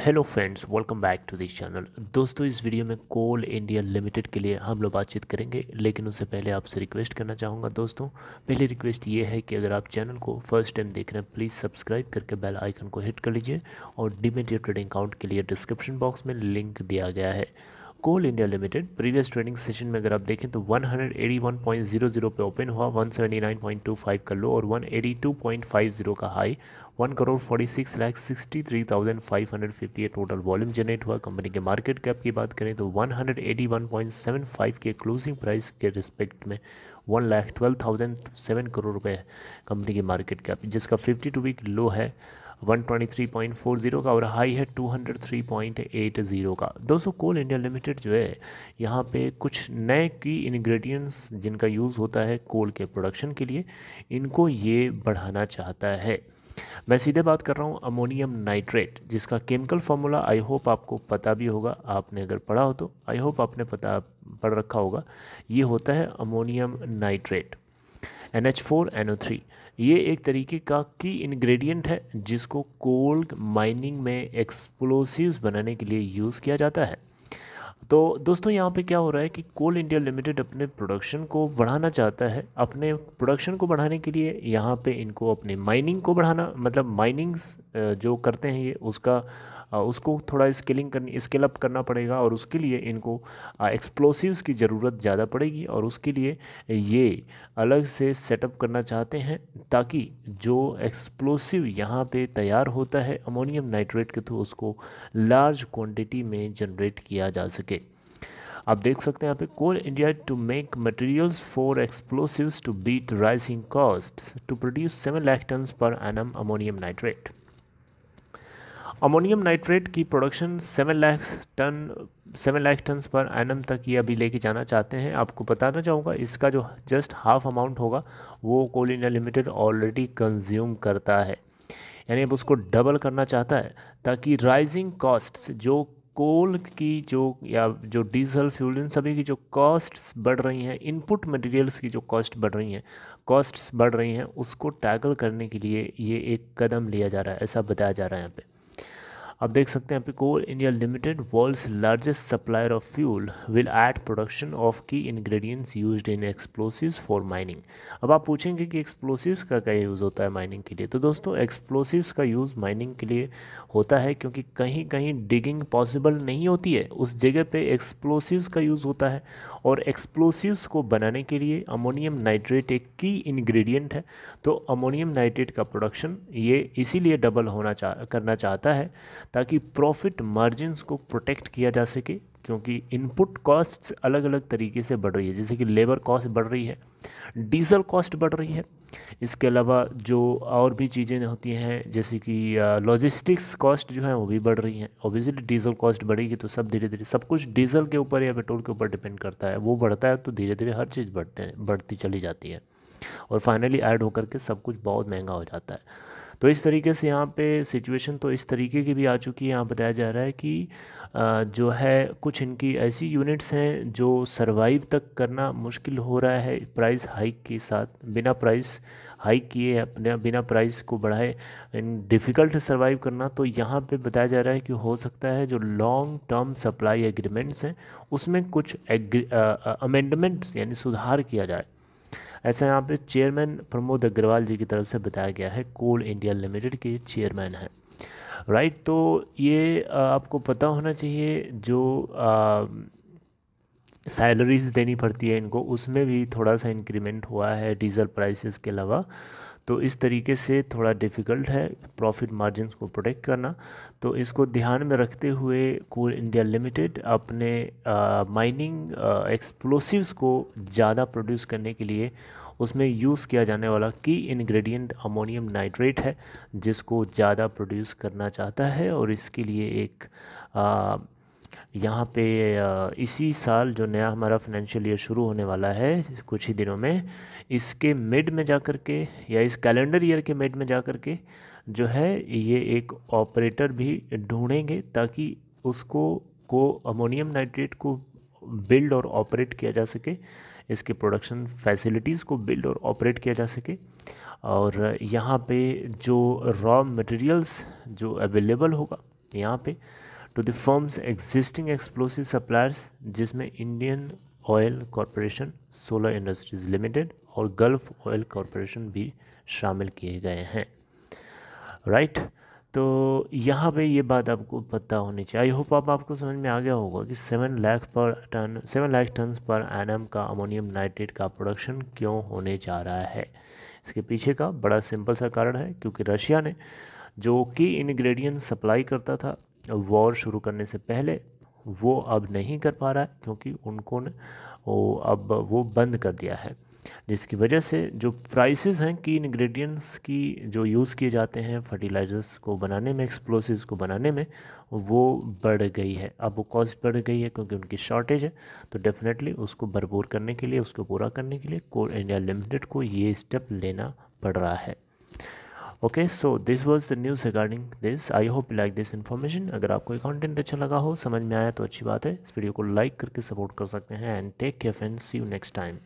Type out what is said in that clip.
Hello friends, welcome back to this channel. दोस्तों, इस video में कोल इंडिया लिमिटेड के लिए हम लोग बातचीत करेंगे, लेकिन उससे पहले आपसे रिक्वेस्ट करना चाहूँगा। दोस्तों, पहली रिक्वेस्ट ये है कि अगर आप चैनल को फर्स्ट टाइम देख रहे हैं, प्लीज़ सब्सक्राइब करके बेल आइकन को हिट कर लीजिए और डीमैट या ट्रेडिंग अकाउंट के लिए डिस्क्रिप्शन बॉक्स में लिंक दिया गया है। Coal India limited previous trading session में अगर आप देखें तो 181.00 पे ओपन हुआ, 179.25 का लो और 182.50 का हाई, 1,46,63,558 टोटल वॉल्यूम जनरेट हुआ। कंपनी के मार्केट कैप की बात करें तो 181.75 के क्लोजिंग प्राइस के रिस्पेक्ट में 1,12,007 करोड़ रुपए है कंपनी की मार्केट कैप, जिसका 52 वीक लो है 123.40 का और हाई है 203.80 का। दोस्तों, कोल इंडिया लिमिटेड जो है, यहाँ पे कुछ नए की इंग्रेडिएंट्स जिनका यूज़ होता है कोल के प्रोडक्शन के लिए, इनको ये बढ़ाना चाहता है। मैं सीधे बात कर रहा हूँ अमोनियम नाइट्रेट, जिसका केमिकल फार्मूला आई होप आपको पता भी होगा। आपने अगर पढ़ा हो तो आई होप आपने पढ़ रखा होगा। ये होता है अमोनियम नाइट्रेट, NH4NO3। ये एक तरीके का की इंग्रेडिएंट है जिसको कोल माइनिंग में एक्सप्लोसिव्स बनाने के लिए यूज़ किया जाता है। तो दोस्तों, यहाँ पे क्या हो रहा है कि कोल इंडिया लिमिटेड अपने प्रोडक्शन को बढ़ाना चाहता है। अपने प्रोडक्शन को बढ़ाने के लिए यहाँ पे इनको अपने माइनिंग को बढ़ाना, मतलब माइनिंग्स जो करते हैं ये उसको थोड़ा स्केल अप करना पड़ेगा, और उसके लिए इनको एक्सप्लोसिव्स की ज़रूरत ज़्यादा पड़ेगी, और उसके लिए ये अलग से सेटअप करना चाहते हैं ताकि जो एक्सप्लोसिव यहाँ पे तैयार होता है अमोनियम नाइट्रेट के थ्रू, उसको लार्ज क्वांटिटी में जनरेट किया जा सके। आप देख सकते हैं यहाँ पे, coal India to make materials for explosives to beat rising costs to produce 7 lakh tonne per annum ammonium nitrate. Ammonium nitrate की production 7 lakh tonne per annum तक ये अभी लेके जाना चाहते हैं। आपको बताना चाहूँगा, इसका जो जस्ट हाफ अमाउंट होगा वो कोल इंडिया लिमिटेड ऑलरेडी कंज्यूम करता है, यानी अब उसको डबल करना चाहता है ताकि राइजिंग कॉस्ट्स, जो कोल की जो डीजल फ्यूल, इन सभी की जो कॉस्ट्स बढ़ रही हैं, इनपुट मटेरियल्स की जो कॉस्ट्स बढ़ रही हैं, उसको टैकल करने के लिए ये एक कदम लिया जा रहा है, ऐसा बताया जा रहा है यहाँ पे। आप देख सकते हैं यहाँ पे, coal India limited world's largest supplier of fuel will add production of key ingredients used in explosives for mining. अब आप पूछेंगे कि एक्सप्लोसिव्स का क्या यूज़ होता है माइनिंग के लिए। तो दोस्तों, एक्सप्लोसिव्स का यूज़ माइनिंग के लिए होता है क्योंकि कहीं कहीं डिगिंग पॉसिबल नहीं होती है, उस जगह पे एक्सप्लोसिव्स का यूज़ होता है। और एक्सप्लोसिव्स को बनाने के लिए अमोनियम नाइट्रेट एक की इंग्रेडिएंट है। तो अमोनियम नाइट्रेट का प्रोडक्शन ये इसीलिए डबल करना चाहता है ताकि प्रॉफिट मार्जिन्स को प्रोटेक्ट किया जा सके, क्योंकि इनपुट कॉस्ट्स अलग अलग तरीके से बढ़ रही है, जैसे कि लेबर कॉस्ट बढ़ रही है, डीजल कॉस्ट बढ़ रही है, इसके अलावा जो और भी चीज़ें होती हैं जैसे कि लॉजिस्टिक्स कॉस्ट जो है वो भी बढ़ रही हैं। ऑब्वियसली डीजल कॉस्ट बढ़ेगी तो सब धीरे धीरे सब कुछ डीजल के ऊपर या पेट्रोल के ऊपर डिपेंड करता है, वो बढ़ता है तो धीरे धीरे हर चीज़ बढ़ती चली जाती है, और फाइनली ऐड होकर के सब कुछ बहुत महंगा हो जाता है। तो इस तरीके से यहाँ पे सिचुएशन तो इस तरीके की भी आ चुकी है। यहाँ बताया जा रहा है कि जो है कुछ इनकी ऐसी यूनिट्स हैं जो सरवाइव तक करना मुश्किल हो रहा है प्राइस हाइक के साथ, बिना प्राइस हाइक किए, अपने बिना प्राइस को बढ़ाए डिफ़िकल्ट सर्वाइव करना। तो यहाँ पे बताया जा रहा है कि हो सकता है जो लॉन्ग टर्म सप्लाई एग्रीमेंट्स हैं उसमें कुछ अमेंडमेंट्स यानी सुधार किया जाए, ऐसा यहाँ पे चेयरमैन प्रमोद अग्रवाल जी की तरफ से बताया गया है। कोल इंडिया लिमिटेड के चेयरमैन हैं, राइट। तो ये आपको पता होना चाहिए, जो सैलरीज देनी पड़ती है इनको, उसमें भी थोड़ा सा इंक्रीमेंट हुआ है डीजल प्राइसेस के अलावा। तो इस तरीके से थोड़ा डिफ़िकल्ट है प्रॉफिट मार्जिन्स को प्रोटेक्ट करना। तो इसको ध्यान में रखते हुए कोल इंडिया लिमिटेड अपने माइनिंग एक्सप्लोसिव्स को ज़्यादा प्रोड्यूस करने के लिए उसमें यूज़ किया जाने वाला की इंग्रेडिएंट अमोनियम नाइट्रेट है, जिसको ज़्यादा प्रोड्यूस करना चाहता है। और इसके लिए एक यहाँ पे इसी साल जो नया हमारा फाइनेंशियल ईयर शुरू होने वाला है कुछ ही दिनों में, इसके मिड में जा कर के या इस कैलेंडर ईयर के मिड में जा कर के जो है ये एक ऑपरेटर भी ढूंढेंगे ताकि उसको अमोनियम नाइट्रेट को बिल्ड और ऑपरेट किया जा सके, इसके प्रोडक्शन फैसिलिटीज़ को बिल्ड और ऑपरेट किया जा सके। और यहाँ पे जो रॉ मटेरियल्स जो अवेलेबल होगा यहाँ पे to the firms existing explosive suppliers, जिसमें Indian oil corporation, solar industries limited और गल्फ ऑयल कॉरपोरेशन भी शामिल किए गए हैं। राइट तो यहाँ पे ये बात आपको पता होनी चाहिए। आई होप आपको समझ में आ गया होगा कि 7 लाख टन पर एनम का अमोनियम नाइट्रेट का प्रोडक्शन क्यों होने जा रहा है। इसके पीछे का बड़ा सिंपल सा कारण है, क्योंकि रशिया ने जो की इंग्रेडिएंट सप्लाई करता था वॉर शुरू करने से पहले, वो अब नहीं कर पा रहा है, क्योंकि उनको ने वो बंद कर दिया है, जिसकी वजह से जो प्राइसेस हैं की इंग्रेडिएंट्स की जो यूज़ किए जाते हैं फर्टिलाइजर्स को बनाने में, एक्सप्लोसिव्स को बनाने में, वो बढ़ गई है। अब वो कॉस्ट बढ़ गई है क्योंकि उनकी शॉर्टेज है, तो डेफिनेटली उसको भरपूर करने के लिए, उसको पूरा करने के लिए कोल इंडिया लिमिटेड को ये स्टेप लेना पड़ रहा है। Okay, so this was the news regarding this. I hope you like this information. अगर आपको ये कंटेंट अच्छा लगा हो, समझ में आया, तो अच्छी बात है। इस वीडियो को लाइक करके सपोर्ट कर सकते हैं। And take care friends, see you next time.